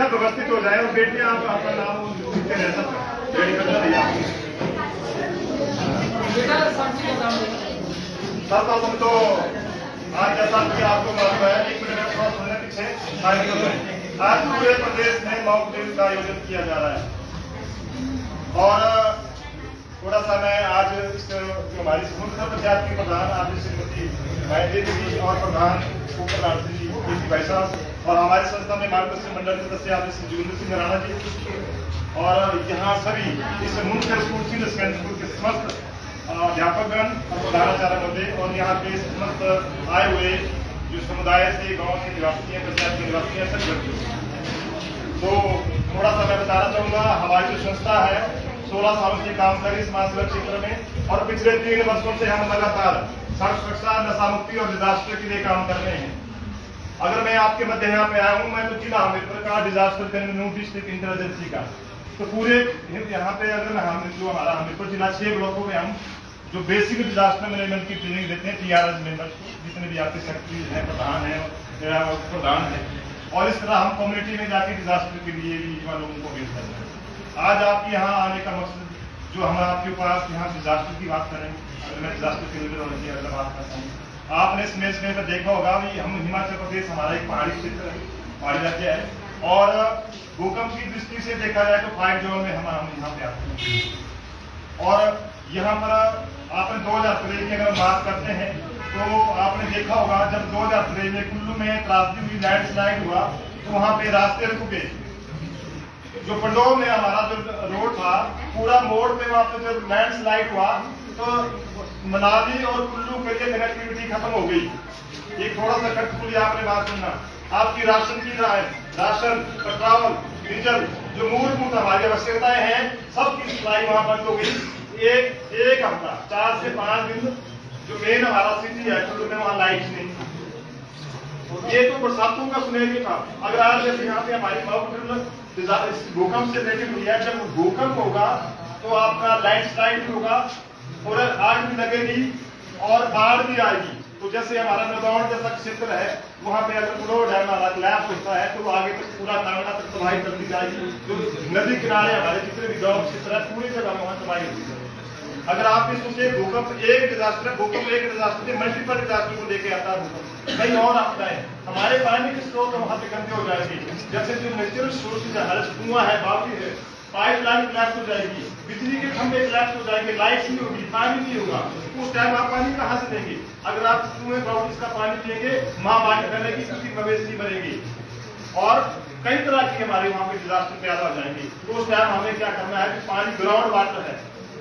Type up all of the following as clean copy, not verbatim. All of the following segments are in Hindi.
व्यवस्थित हो जाए और बेटे आप आपका नाम सर तो आज जैसा कि आपको मालूम है 1 मिनट में थोड़ा सुनने पीछे आज पूरे प्रदेश में मॉक ड्रिल का आयोजन किया जा रहा है। और थोड़ा सा मैं आज जो हमारी समुद्र पंचायत की प्रधान आज श्रीमती मैत्री जी और प्रधान उपप्रधान श्री भाई साहब और हमारी संस्था में मार्गदर्शन मंडल के सदस्य आप श्री जोगिंदर सिंह राणा जी और यहाँ सभी इस मुख्य स्कूल सीनियर सेकेंडरी स्कूल के समस्त अध्यापकगण और प्रधानाचार्य महोदय और यहाँ के समस्त आए हुए जो समुदाय से गांव के निवासी हैं, पंचायत के निवासी हैं, सभी व्यक्ति। तो थोड़ा सा मैं बताना चाहूंगा हमारी जो संस्था है 16 सालों से काम कर रही समाज सेवा क्षेत्र में और पिछले 3 वर्षों से हम लगातार सड़क सुरक्षा, नशा मुक्ति और डिजास्टर के लिए काम कर रहे हैं। अगर मैं आपके मध्य यहाँ पे आया हूँ, मैं तो जिला हमीरपुर का डिजास्टर कन्वीनर डिस्ट्रिक्ट इंटेलिजेंसी का, तो पूरे यहाँ पे अगर जो हमारा हमीरपुर जिला 6 ब्लॉकों में हम जो बेसिक डिजास्टर मैनेजमेंट की ट्रेनिंग देते हैं TRS मेंबर्स को, जितने भी आपके सेक्रेटरी हैं, प्रधान है, प्रधान है, और इस तरह हम कम्युनिटी में जाके डिजास्टर के लिए भी लोगों को भेज करते हैं। आज आपके यहाँ आने का मकसद जो हम आपके पास यहाँ डिजास्टर की बात करें, अगर मैं डिजास्टर के लिए अगर बात करता हूँ, आपने इस मैच में देखा होगा भी हम हिमाचल प्रदेश हमारा एक पहाड़ी क्षेत्र है, पहाड़ी राज्य है और भूकंप की दृष्टि से देखा जाए तो 5 जोन में हम यहाँ पे आते हैं। और यहाँ पर आपने 2013 की अगर बात करते हैं तो आपने देखा होगा जब 2013 में कुल्लू में त्रासदी हुई, लैंडस्लाइड हुआ तो वहाँ पे रास्ते रुक गए। जो पंडोर में हमारा जो रोड था पूरा मोड़ पे वहाँ पे जब लैंडस्लाइड हुआ तो मनाली और कुल्लू के लिए कनेक्टिविटी खत्म हो गई। एक थोड़ा सा कठपुतली आपने बात सुनना, आपकी राशन की राशन, पेट्रोल, डीजल जो मूलभूत हमारी आवश्यकताएं हैं सबकी सप्लाई वहाँ बंद हो गई। एक हफ्ता 4 से 5 दिन जो मेन हमारा सिटी है कुल्लू में वहाँ लाइट नहीं। ये तो बरसातों का सुनेगी था। अगर आज जैसे यहाँ पे हमारी भूकंप से रिलेटेड हुई है, जब भूकंप होगा तो आपका लैंडस्लाइड भी होगा और आग भी लगेगी और बाढ़ भी आएगी। तो जैसे हमारा नदौड़ जैसा क्षेत्र है वहाँ पे अगर फ्लो डैम हमारा क्लैश होता है तो आगे तक पूरा कांगड़ा तक तबाही कर दी जाएगी। जो नदी किनारे हमारे जितने भी गाँव क्षेत्र है पूरी जगह वहाँ तबाही होती है। अगर आप इसमें भूकंप एक डिजास्टर मल्टीपल डिजास्टर को लेके आता है भूकंप, कई और आपदाएं हमारे पानी के स्रोत वहाँ पे गंदे हो जाएंगे। जैसे जो नेचुरल सोर्सेज है, कुआं है, बावड़ी है, पाइपलाइन क्लैश हो जाएगी, बिजली के खंभे क्लैश हो जाएंगे, लाइट नहीं होगी, पानी नहीं होगा। उस टाइम आप पानी कहाँ से देंगे? अगर आप कुएं बावड़ी का पानी पिएंगे महामारी फैलेगी, किसी मवेशी मरेगी और कई तरह की हमारे वहाँ पे डिजास्टर पैदा हो जाएंगे। तो उस टाइम हमें क्या करना है कि पानी ग्राउंड वाटर है,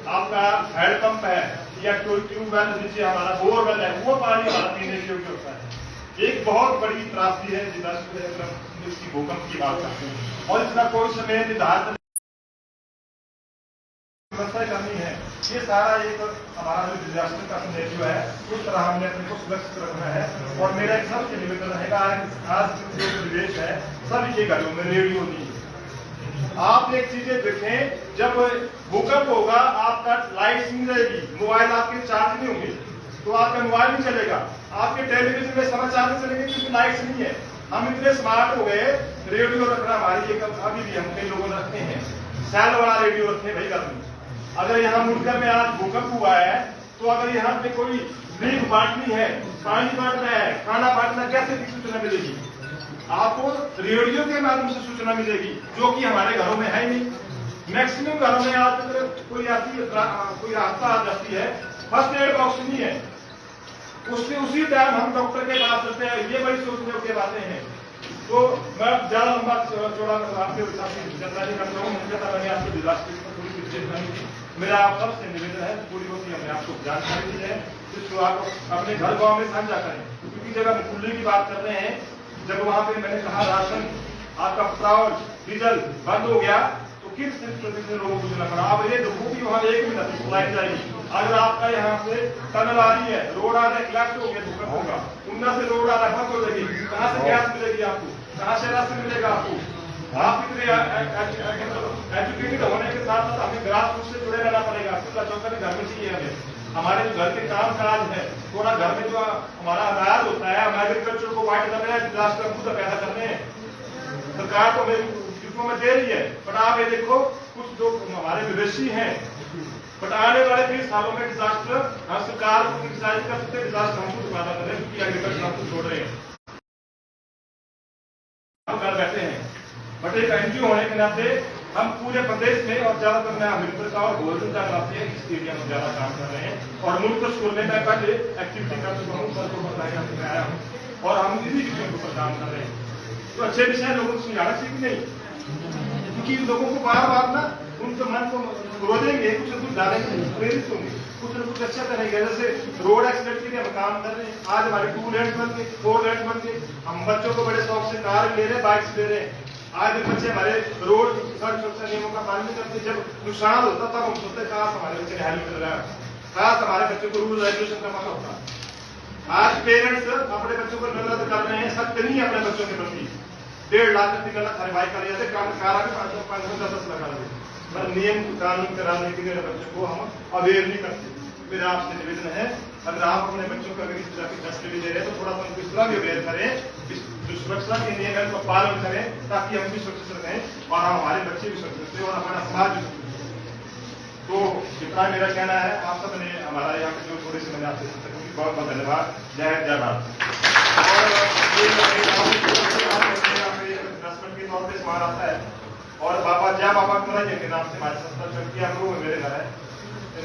आपका हैंडपंप है या ट्यूबवेल नीचे हमारा बोरवेल है, वो पानी हमारा पीने के योग्य होता है। एक बहुत बड़ी त्रासदी है जिसकी भूकंप की बात करते हैं और इसका कोई समय निर्धारित व्यवस्था करनी है। ये सारा एक हमारा जो डिजास्टर का सिनेरियो है उस तरह हमने अपने को सुरक्षित रखना है। और मेरा एक सबसे निवेदन रहेगा, आज जो परिवेश है सभी के घरों में रेडियो नहीं है। आप एक चीजें देखें, जब भूकंप होगा आपका लाइट नहीं रहेगी, मोबाइल आपके चार्ज नहीं होंगे तो आपका मोबाइल नहीं चलेगा, आपके टेलीविजन में समाचार नहीं चलेंगे क्योंकि लाइट नहीं है। हम इतने स्मार्ट हो गए, रेडियो रखना हमारी एक अभी भी हम कई लोगों ने रखते हैं, सेल वाला रेडियो रखते हैं भाई घर में। अगर यहाँ मुल्क में आज भूकंप हुआ है तो अगर यहाँ पे कोई ड्रिंक बांटनी है, पानी बांटना है, खाना बांटना, कैसे सूचना मिलेगी? आपको रेडियो के माध्यम से सूचना मिलेगी जो कि हमारे घरों में है नहीं। मैक्सिमम घरों में आज कोई रास्ता आ जाती है, फर्स्ट एड बॉक्स नहीं है, उससे उसी टाइम हम डॉक्टर के पास चलते हैं। ये बड़ी सोचने की बातें हैं। तो मैं ज्यादा लंबा चौड़ा आपके जानकारी करता हूँ। मैंने आपको डिजास्टर पर थोड़ी मेरा आप सबसे निवेदन है पूरी बहुत हमने आपको जानकारी दी है जिसको आप अपने घर गाँव में साझा करें। क्योंकि जब हम खुले की बात कर रहे हैं, जब वहाँ पे मैंने कहा राशन आपका पेट्रोल डीजल बंद हो गया तो किस प्रतिशत लोगों को देना पड़ा। अब ये देखो कि वहाँ 1 मिनट सप्लाई जाएगी। अगर आपका यहाँ से टनल आ रही है, रोड आ रहा है, क्लैश हो गया, भूकंप होगा, उनमें से रोड आ रहा है, बंद हो जाएगी, कहाँ से गैस मिलेगी आपको, कहाँ से राशन मिलेगा आपको? आप इतने एजुकेटेड होने के साथ साथ हमें ग्रास रूट से जुड़े रहना पड़ेगा। सिर्फ चौका घर में चाहिए हमें। हमारे जो घर के काम काज है, थोड़ा घर में जो हमारा अनाज होता है, हम एग्रीकल्चर को वाइट कर रहे हैं, डिजास्टर खुद पैदा कर रहे हैं। सरकार तो हमें डिप्लोमा दे रही है, पर आप ये देखो कुछ जो हमारे विदेशी हैं, बट आने वाले 20 सालों में डिजास्टर हम सरकार को क्रिटिसाइज कर सकते हैं, डिजास्टर हम खुद पैदा कर रहे हैं क्योंकि एग्रीकल्चर हम खुद छोड़ रहे हैं, हम घर बैठे हैं। बट एक एनजीओ होने के नाते हम पूरे प्रदेश में और ज्यादातर मैं अमृतसर का और गोल्डन का नाते इस एरिया में ज्यादा काम कर रहे हैं। और मुल्क स्कूल में मैं पहले एक्टिविटी कर चुका हूँ, सर को बताया आया हूँ, और हम इसी विषय के ऊपर काम कर रहे हैं। तो अच्छे विषय लोगों को समझाना चाहिए नहीं, क्योंकि लोगों को बार बार ना उनके मन को रोजेंगे, कुछ न कुछ डालेंगे, प्रेरित होंगे, कुछ न कुछ अच्छा करेंगे। जैसे रोड एक्सीडेंट के लिए हम काम कर रहे हैं, आज हमारे 2 लेन बन गए, 4 लेन बन गए, हम बच्चों को बड़े शौक से कार ले रहे हैं, बाइक्स ले रहे हैं। आज भी बच्चे हमारे रोड सड़क सुरक्षा नियमों का पालन नहीं करते, जब नुकसान होता तब हम सोचते हैं काश हमारे बच्चे हेल्प कर रहा है, काश हमारे बच्चों को रूल रेगुलेशन का पता होता। आज पेरेंट्स अपने बच्चों को नजर कर रहे हैं, सख्त नहीं है अपने बच्चों के प्रति। 1.5 लाख तक गलत कार्रवाई कर जाते, कारा भी 5-10 लगा देते, पर नियम कानून के राजनीति के बच्चों को हम अवेयर नहीं करते। मेरा आपसे निवेदन है, अगर आप अपने बच्चों को अगर इस तरह की फैसिलिटी दे रहे हैं तो थोड़ा सा उनको इस तरह भी अवेयर करें, इस सुरक्षा के नियम का पालन करें, ताकि हम भी सुरक्षित रहें और हमारे बच्चे भी सुरक्षित रहें और हमारा समाज भी सुरक्षित रहे। तो इतना मेरा कहना है। आप सबने हमारा यहाँ पे जो थोड़ी सी मैंने आपसे बहुत बहुत धन्यवाद। जय हिंद, जय भारत। और के समान आता है और बाबा जय बाबा कुंवरजी के नाम से हमारे संस्था चलती है, हम लोग मेरे घर है,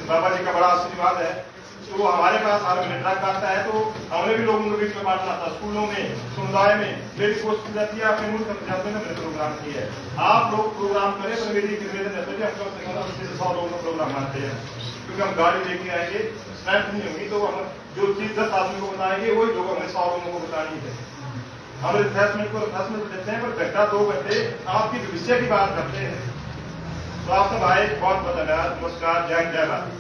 बाबा जी का बड़ा आशीर्वाद है। तो हमारे पास हर महीने ट्रक आता है, तो हमें भी लोगों के बीच में बांटना था, स्कूलों में, समुदाय में। मेरी कोशिश की जाती है, अपने मुल्क पंचायत में मैंने प्रोग्राम किया है। आप लोग प्रोग्राम करें, तो मेरी निवेदन रहता है हम कम से 100 लोगों का प्रोग्राम बनाते हैं, क्योंकि हम गाड़ी लेके आएंगे, स्ट्रेंथ नहीं होगी, तो हम जो चीज 10 आदमी को बताएंगे वही लोग हमें 100 लोगों को बतानी है। हम रिफ्रेशमेंट को रिफ्रेशमेंट देते हैं, पर घंटा 2 घंटे आपकी भविष्य की बात करते हैं। तो आप सब आए, बहुत बहुत धन्यवाद। नमस्कार, जय हिंद, जय भारत।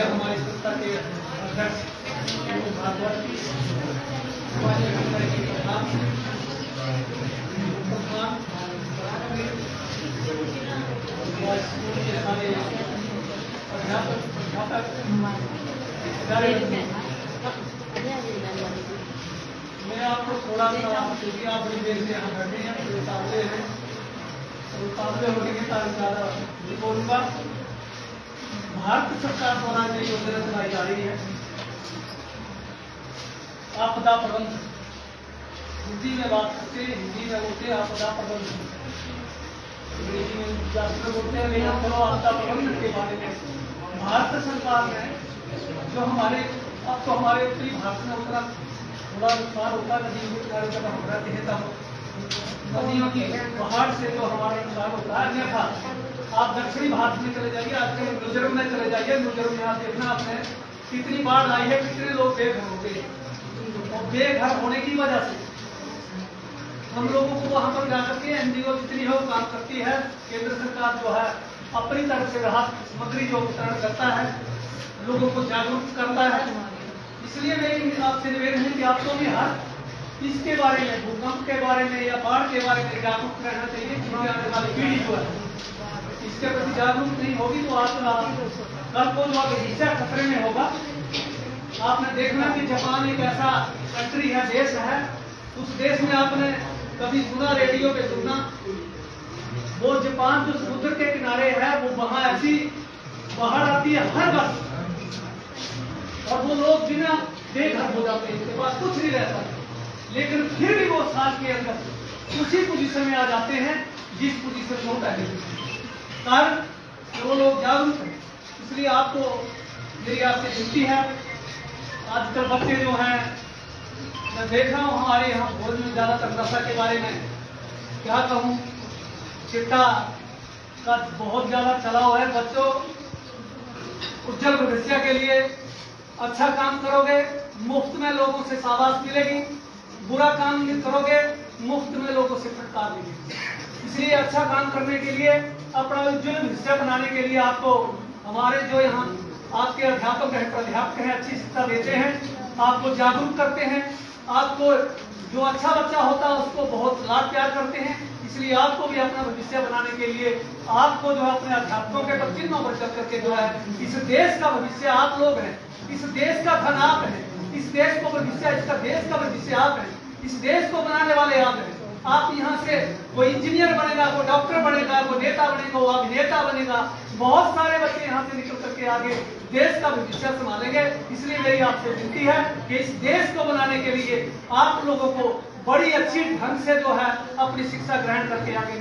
हमारी संस्था के अध्यक्ष मैं आपको थोड़ा सा, क्योंकि आप बड़ी देर से यहाँ बैठे हैं, उतावले हैं, उतावले होने के कारण ज़्यादा नहीं बोलूँगा। भारत सरकार द्वारा जो योजना चलाई जा रही है, आपदा प्रबंधन, हिंदी में बात करते हैं, हिंदी में बोलते हैं आपदा प्रबंधन, अंग्रेजी में जाकर बोलते हैं, लेकिन चलो आपदा प्रबंधन के बारे में भारत सरकार ने जो हमारे, अब तो हमारे उत्तरी भारत में उतना थोड़ा नुकसान होता है, नदी जब हम रहते हैं तब नदियों की पहाड़ से जो हमारा नुकसान होता है। अन्यथा आप दक्षिणी भारत में चले जाइए, आज के मिजोरम में चले जाइए, मिजोरम में आप देखना आपने कितनी बाढ़ आई है, कितने लोग बेघर हो गए, और बेघर होने की वजह से हम लोगों को वहां पर जाकर के एनजीओ जितनी है वो काम करती है। केंद्र सरकार जो है अपनी तरफ से राहत सामग्री जो वितरण करता है, लोगों को जागरूक करता है। इसलिए मेरी आपसे निवेदन है कि आपको भी हर इसके बारे में, भूकंप के बारे में या बाढ़ के बारे में जागरूक रहना चाहिए, क्योंकि आने वाली पीढ़ी जो है इसके प्रति जागरूक नहीं होगी तो आपका कल को जो भविष्य खतरे में होगा। आपने देखना कि जापान एक ऐसा कंट्री है, देश है, उस देश में आपने कभी सुना, रेडियो पे सुना, वो जापान जो समुद्र के किनारे है, वो वहां ऐसी बाढ़ आती है हर वर्ष, और वो लोग बिना बेघर हो जाते हैं, उनके पास कुछ नहीं रहता, लेकिन फिर भी वो साल के अंदर उसी पोजीशन में आ जाते हैं जिस पोजीशन में वो पहले थे। कारण वो लोग जागरूक हैं। इसलिए आपको मेरी आपसे विनती है, आजकल बच्चे जो हैं, मैं देख रहा हूँ हमारे यहाँ भोज में ज्यादातर नशा के बारे में क्या कहूँ, चिट्टा का बहुत ज्यादा चलाव है। बच्चों, उज्जवल भविष्य के लिए अच्छा काम करोगे, मुफ्त में लोगों से शाबाश मिलेगी, बुरा काम करोगे, मुफ्त में लोगों से फटकार मिलेगी। इसलिए अच्छा काम करने के लिए, अपना उज्जवल भविष्य बनाने के लिए आपको हमारे जो यहाँ आपके अध्यापक हैं, प्राध्यापक हैं, अच्छी शिक्षा देते हैं, आपको जागरूक करते हैं, आपको जो अच्छा बच्चा होता है उसको बहुत लाड प्यार करते हैं। इसलिए आपको भी अपना भविष्य बनाने के लिए आपको जो है अपने अध्यापकों के प्रति नौकर चल करके जो है इस देश का भविष्य आप लोग हैं, इस देश का धन आप हैं, इस देश को भविष्य, इसका देश का भविष्य आप हैं, इस देश को बनाने वाले आप हैं। आप यहाँ से कोई इंजीनियर बनेगा, कोई डॉक्टर बनेगा, कोई नेता बनेगा, वो अभिनेता बनेगा। बहुत सारे बच्चे यहाँ से निकल करके आगे देश का भविष्य संभालेंगे। इसलिए मेरी आपसे विनती है कि इस देश को बनाने के लिए आप लोगों को बड़ी अच्छी ढंग से जो है अपनी शिक्षा ग्रहण करके आगे